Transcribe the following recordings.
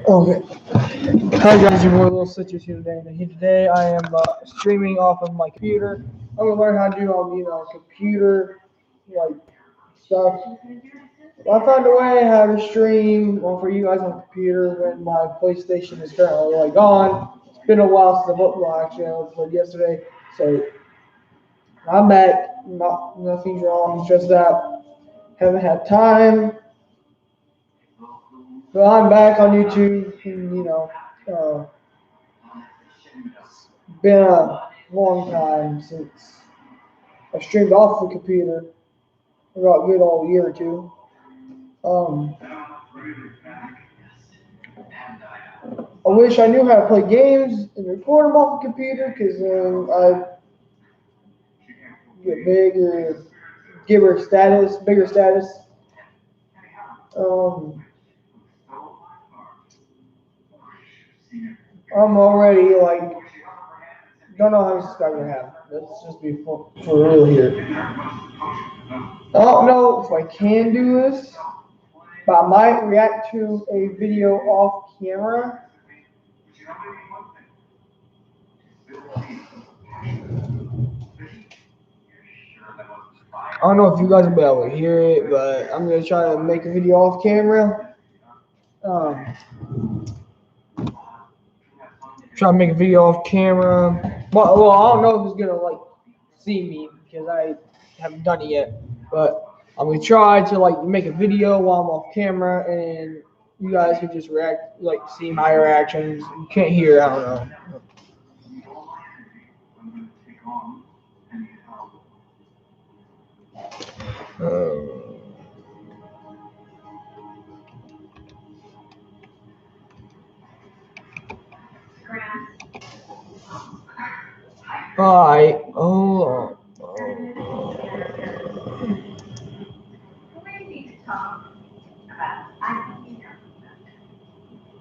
Okay. Hi guys, your boy Little Stitches here today. And today I am streaming off of my computer. I'm gonna learn how to do all computer stuff. Well, I found a way how to stream for you guys on the computer when my PlayStation is currently gone. It's been a while since actually I uploaded yesterday, so I'm back. Nothing's wrong. It's just that haven't had time. But I'm back on YouTube. It's been a long time since I streamed off the computer. About a good old year or two. I wish I knew how to play games and record them off the computer, because then I get bigger status. I'm already don't know how many subscribers I have. Let's just be for real here. I don't know if I can do this, but I might react to a video off camera. I don't know if you guys will be able to hear it, but I'm going to try to make a video off camera. Try to make a video off camera. Well, I don't know who's going to see me, because I haven't done it yet. But I'm going to try to make a video while I'm off camera, and you guys can just react, see my reactions. You can't hear, I don't know. Alright, oh.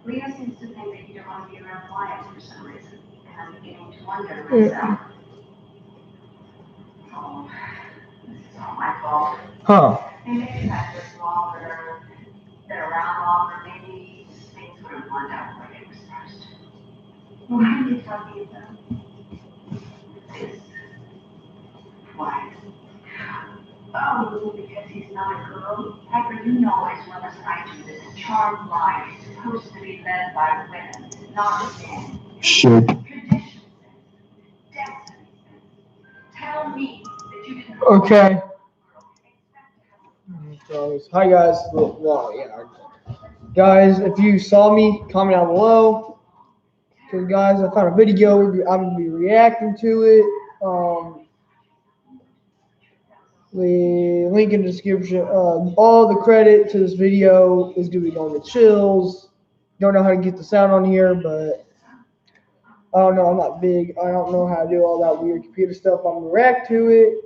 Leo seems to think that you don't want to be around Wyatt for some reason, and I'm beginning to wonder myself. Oh, this is all my fault. Huh. Maybe if you had lived longer, been around longer, maybe things would have worked out like it was supposed to. What are you talking about? This Wyatt. Oh, because he's not a girl? Piper, you know as well as I do that the charmed life is supposed to be led by women, not men. Sure. Tradition says, destiny says. Tell me that you can. Okay. Hi guys. Well, yeah. Guys, if you saw me, comment down below. Because guys, I found a video. I'm gonna be reacting to it. The link in the description. All the credit to this video is gonna be going to Chills. Don't know how to get the sound on here, but I don't know. I'm not big. I don't know how to do all that weird computer stuff. I'm gonna react to it.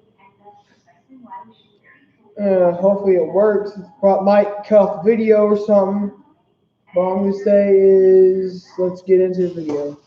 Hopefully it works. Might cut off the video or something. But all I'm gonna say is, let's get into the video.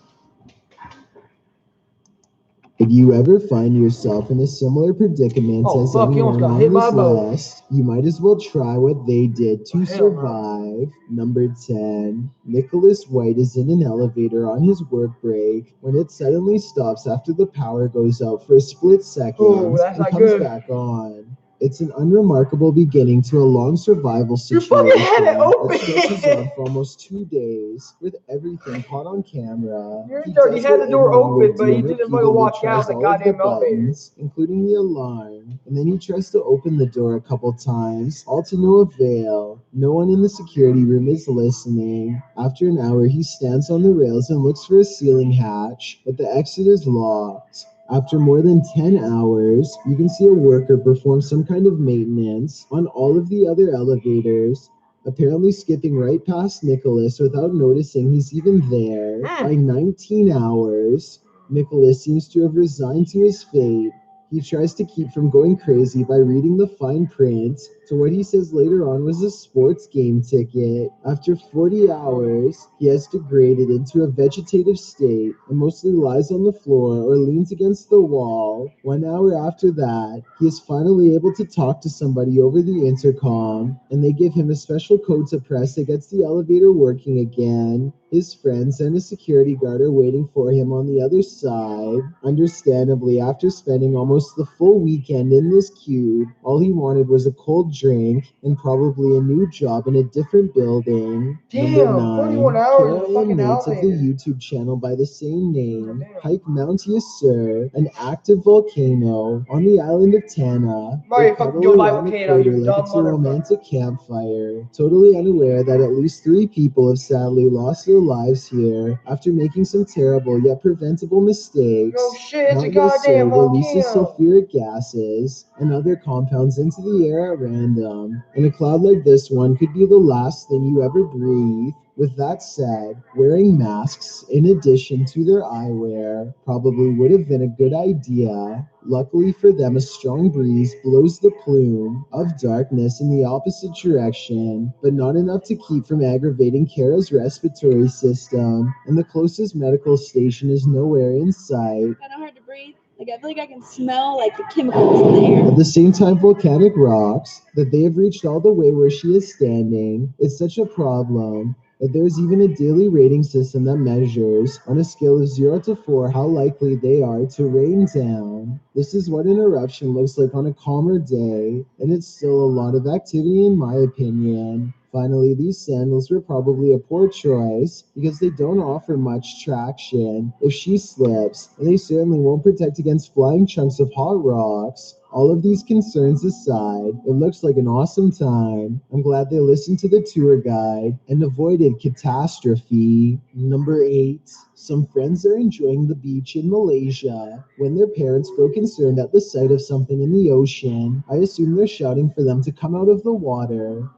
If you ever find yourself in a similar predicament as anyone on this list, you might as well try what they did to survive. Number 10. Nicholas White is in an elevator on his work break when it suddenly stops after the power goes out for a split second and comes back on. It's an unremarkable beginning to a long survival situation that stretches on for almost 2 days, with everything caught on camera. He had the door open, but he didn't watch out the goddamn elevator, including the alarm, and then he tries to open the door a couple times, all to no avail. No one in the security room is listening. After an hour, he stands on the rails and looks for a ceiling hatch, but the exit is locked. After more than 10 hours, you can see a worker perform some kind of maintenance on all of the other elevators, apparently skipping right past Nicholas without noticing he's even there. By 19 hours, Nicholas seems to have resigned to his fate. He tries to keep from going crazy by reading the fine print to what he says later on was a sports game ticket. After 40 hours, he has degraded into a vegetative state and mostly lies on the floor or leans against the wall. 1 hour after that, he is finally able to talk to somebody over the intercom, and they give him a special code to press that gets the elevator working again. His friends and a security guard are waiting for him on the other side. Understandably, after spending almost the full weekend in this cube, all he wanted was a cold drink and probably a new job in a different building. Damn, Number 41 9, hours in Kara the fucking Ann Nates of the elevator. YouTube channel by the same name. Damn. Hike Mount Yasur, an active volcano on the island of Tana. Mario, They fucking cuddle go by around the volcano, you crater like dumb it's a motherfucker. romantic campfire, totally unaware that at least 3 people have sadly lost their lives here after making some terrible yet preventable mistakes. No shit, it's a Mount goddamn Yasur releases volcano. sulfuric gases and other compounds into the air at random, and a cloud like this one could be the last thing you ever breathe. With that said, wearing masks in addition to their eyewear probably would have been a good idea. Luckily for them, a strong breeze blows the plume of darkness in the opposite direction, but not enough to keep from aggravating Kara's respiratory system, and the closest medical station is nowhere in sight. Kind of hard to breathe. Like I feel like I can smell like the chemicals in the air. At the same time, volcanic rocks that they have reached all the way where she is standing is such a problem that there's even a daily rating system that measures, on a scale of 0 to 4, how likely they are to rain down. This is what an eruption looks like on a calmer day, and it's still a lot of activity in my opinion. Finally, these sandals were probably a poor choice because they don't offer much traction if she slips, and they certainly won't protect against flying chunks of hot rocks. All of these concerns aside, it looks like an awesome time. I'm glad they listened to the tour guide and avoided catastrophe. Number 8. Some friends are enjoying the beach in Malaysia when their parents grow concerned at the sight of something in the ocean. I assume they're shouting for them to come out of the water.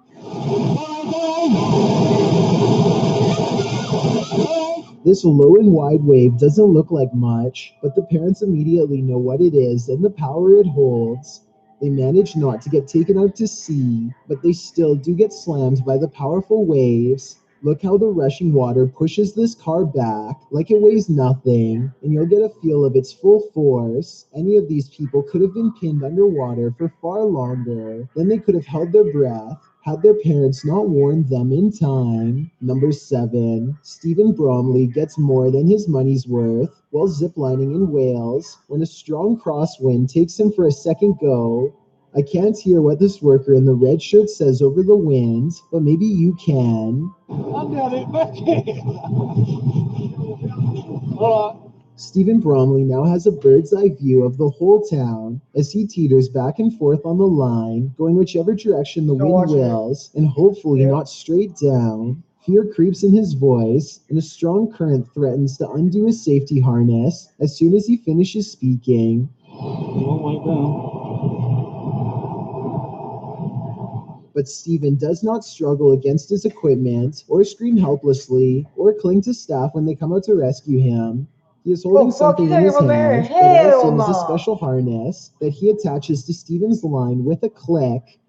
This low and wide wave doesn't look like much, but the parents immediately know what it is and the power it holds. They manage not to get taken out to sea, but they still do get slammed by the powerful waves. Look how the rushing water pushes this car back like it weighs nothing, and you'll get a feel of its full force. Any of these people could have been pinned underwater for far longer. Then they could have held their breath had their parents not warned them in time. Number 7. Stephen Bromley gets more than his money's worth while ziplining in Wales when a strong crosswind takes him for a second go. I can't hear what this worker in the red shirt says over the wind, but maybe you can. Stephen Bromley now has a bird's eye view of the whole town as he teeters back and forth on the line, going whichever direction the wind wills, and hopefully not straight down. Fear creeps in his voice, and a strong current threatens to undo his safety harness as soon as he finishes speaking. But Stephen does not struggle against his equipment, or scream helplessly, or cling to staff when they come out to rescue him. He is holding something in his hand that also is a special harness that he attaches to Stephen's line with a click.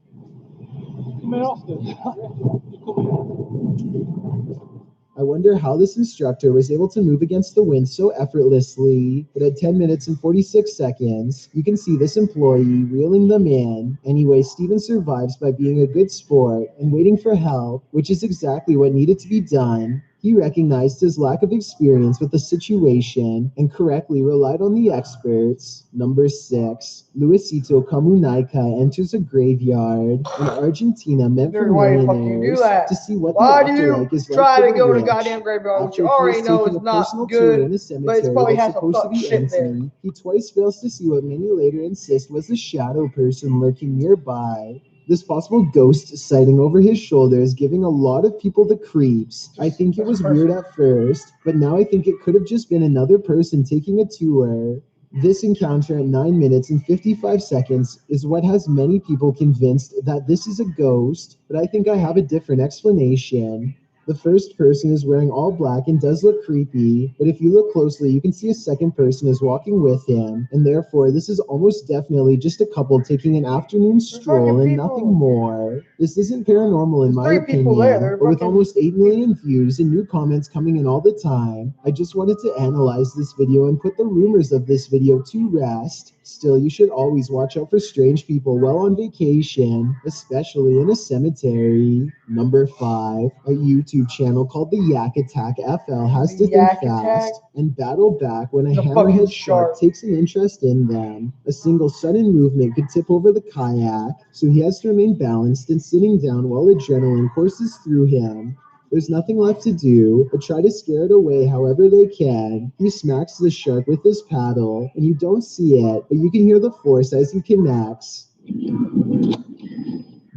I wonder how this instructor was able to move against the wind so effortlessly, but at 10 minutes and 46 seconds, you can see this employee reeling them in. Anyway, Stephen survives by being a good sport and waiting for help, which is exactly what needed to be done. He recognized his lack of experience with the situation and correctly relied on the experts. Number 6. Luisito Comunica enters a graveyard in Argentina meant for millionaires to see what the afterlife is like try for to the go to rich. the goddamn graveyard, which After you he already is know taking is a not personal tour in good, a but it cemetery probably that's has some supposed to fucking be shit there. empty, he twice fails to see what many later insist was a shadow person lurking nearby. This possible ghost sighting over his shoulder is giving a lot of people the creeps. I think it was weird at first, but now I think it could have just been another person taking a tour. This encounter at 9 minutes and 55 seconds is what has many people convinced that this is a ghost, but I think I have a different explanation. The first person is wearing all black and does look creepy, but if you look closely, you can see a second person is walking with him, and therefore this is almost definitely just a couple taking an afternoon stroll and nothing more. This isn't paranormal in my There's 3 people there. opinion, They're but with fucking- almost 8 million views and new comments coming in all the time, I just wanted to analyze this video and put the rumors of this video to rest. Still, you should always watch out for strange people while on vacation, especially in a cemetery. Number 5, a YouTube channel called the Yak Attack FL has to The think Yak fast Attack? and battle back when a The fucking hammerhead shark shark. takes an interest in them. A single sudden movement could tip over the kayak, so he has to remain balanced and sitting down while adrenaline courses through him. There's nothing left to do but try to scare it away however they can. He smacks the shark with his paddle, and you don't see it, but you can hear the force as he connects.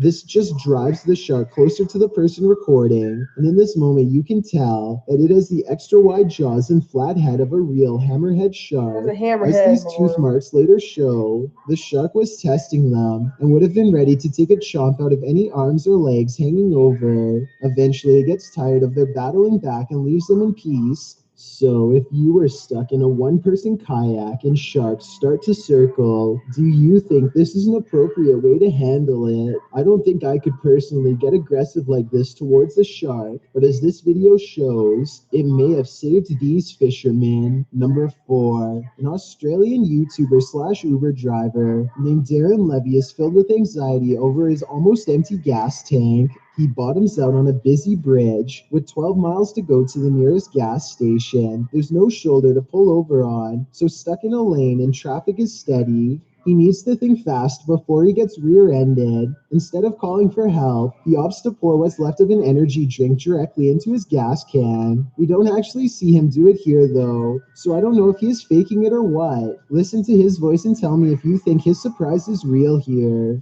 This just drives the shark closer to the person recording, and in this moment you can tell that it has the extra wide jaws and flat head of a real hammerhead shark. There's a As hammerhead. these tooth marks later show, the shark was testing them and would have been ready to take a chomp out of any arms or legs hanging over. Eventually it gets tired of their battling back and leaves them in peace. So, if you were stuck in a one-person kayak and sharks start to circle, do you think this is an appropriate way to handle it? I don't think I could personally get aggressive like this towards a shark, but as this video shows, it may have saved these fishermen. Number 4, an Australian YouTuber slash Uber driver named Darren Levy is filled with anxiety over his almost empty gas tank. He bottoms out on a busy bridge with 12 miles to go to the nearest gas station. There's no shoulder to pull over on, so stuck in a lane and traffic is steady. He needs to think fast before he gets rear-ended. Instead of calling for help, he opts to pour what's left of an energy drink directly into his gas can. We don't actually see him do it here though, so I don't know if he is faking it or what. Listen to his voice and tell me if you think his surprise is real here.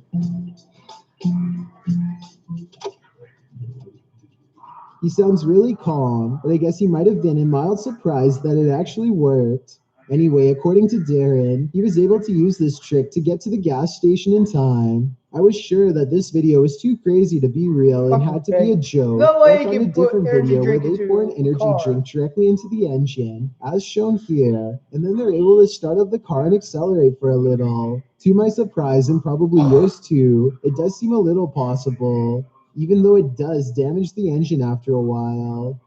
He sounds really calm, but I guess he might have been in mild surprise that it actually worked. Anyway, according to Darren, he was able to use this trick to get to the gas station in time. I was sure that this video was too crazy to be real and had to be a joke. No way I you found a can put different energy video where drink they into pour an a energy car. drink directly into the engine, as shown here, and then they're able to start up the car and accelerate for a little. To my surprise, and probably yours too, it does seem a little possible, even though it does damage the engine after a while.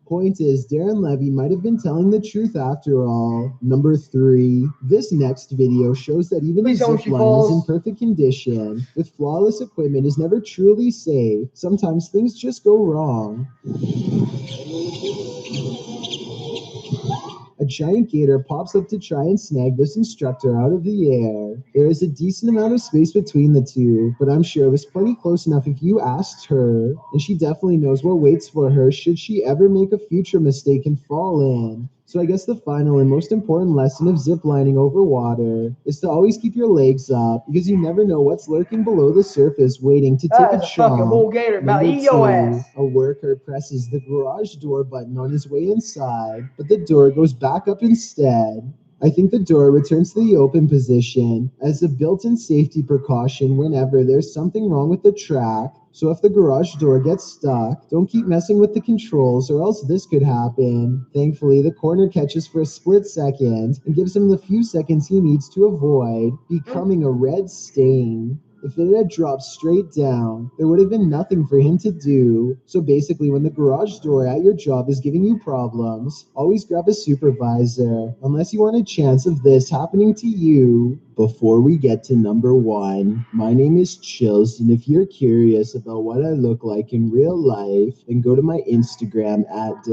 Point is, Darren Levy might have been telling the truth after all. Number 3, this next video shows that even Please the don't zip she line is in falls. perfect condition. With flawless equipment is never truly safe. Sometimes things just go wrong. A giant gator pops up to try and snag this instructor out of the air. There is a decent amount of space between the two, but I'm sure it was plenty close enough if you asked her, and she definitely knows what waits for her should she ever make a future mistake and fall in. So I guess the final and most important lesson of ziplining over water is to always keep your legs up, because you never know what's lurking below the surface waiting to take That a is a fucking chomp. bull gator. About Number eat your 2, ass. a worker presses the garage door button on his way inside, but the door goes back up instead. I think the door returns to the open position as a built-in safety precaution whenever there's something wrong with the track. So if the garage door gets stuck, don't keep messing with the controls or else this could happen. Thankfully, the corner catches for a split second and gives him the few seconds he needs to avoid becoming a red stain. If it had dropped straight down, there would have been nothing for him to do. So basically, when the garage door at your job is giving you problems, always grab a supervisor, unless you want a chance of this happening to you. Before we get to number 1, my name is Chills, and if you're curious about what I look like in real life, then go to my Instagram at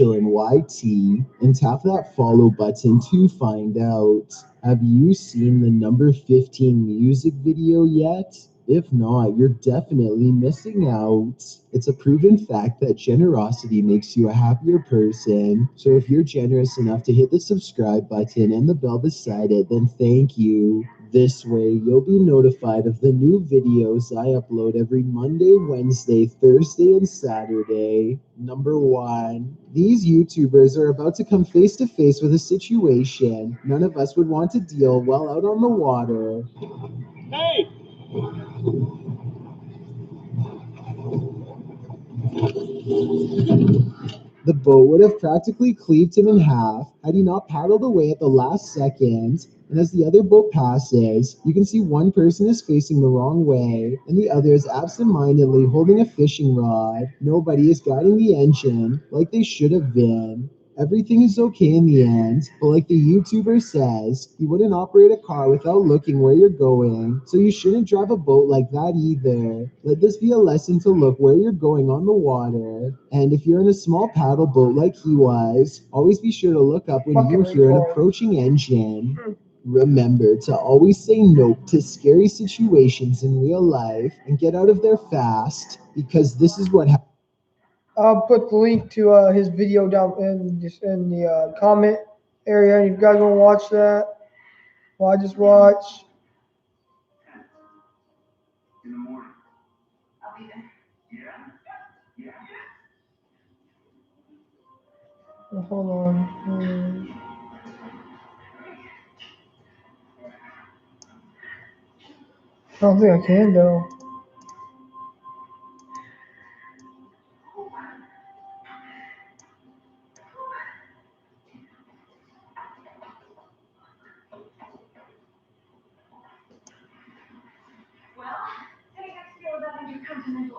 DylanIsChillinYT and tap that follow button to find out. Have you seen the number 15 music video yet? If not, you're definitely missing out. It's a proven fact that generosity makes you a happier person. So if you're generous enough to hit the subscribe button and the bell beside it, then thank you. This way, you'll be notified of the new videos I upload every Monday, Wednesday, Thursday, and Saturday. Number 1. These YouTubers are about to come face to face with a situation none of us would want to deal while out on the water. Hey! The boat would have practically cleaved him in half had he not paddled away at the last second. And as the other boat passes, you can see one person is facing the wrong way, and the other is absent-mindedly holding a fishing rod. Nobody is guiding the engine like they should have been. Everything is okay in the end, but like the YouTuber says, you wouldn't operate a car without looking where you're going, so you shouldn't drive a boat like that either. Let this be a lesson to look where you're going on the water, and if you're in a small paddle boat like he was, always be sure to look up when you hear an approaching engine. Remember to always say no to scary situations in real life and get out of there fast, because this is what happens. I'll put the link to his video down in the comment area. If you guys want to watch that, well, I just watched. In the morning. I'll be there. Yeah. Hold on. I don't think I can though. Well, take us to 11 Intercontinental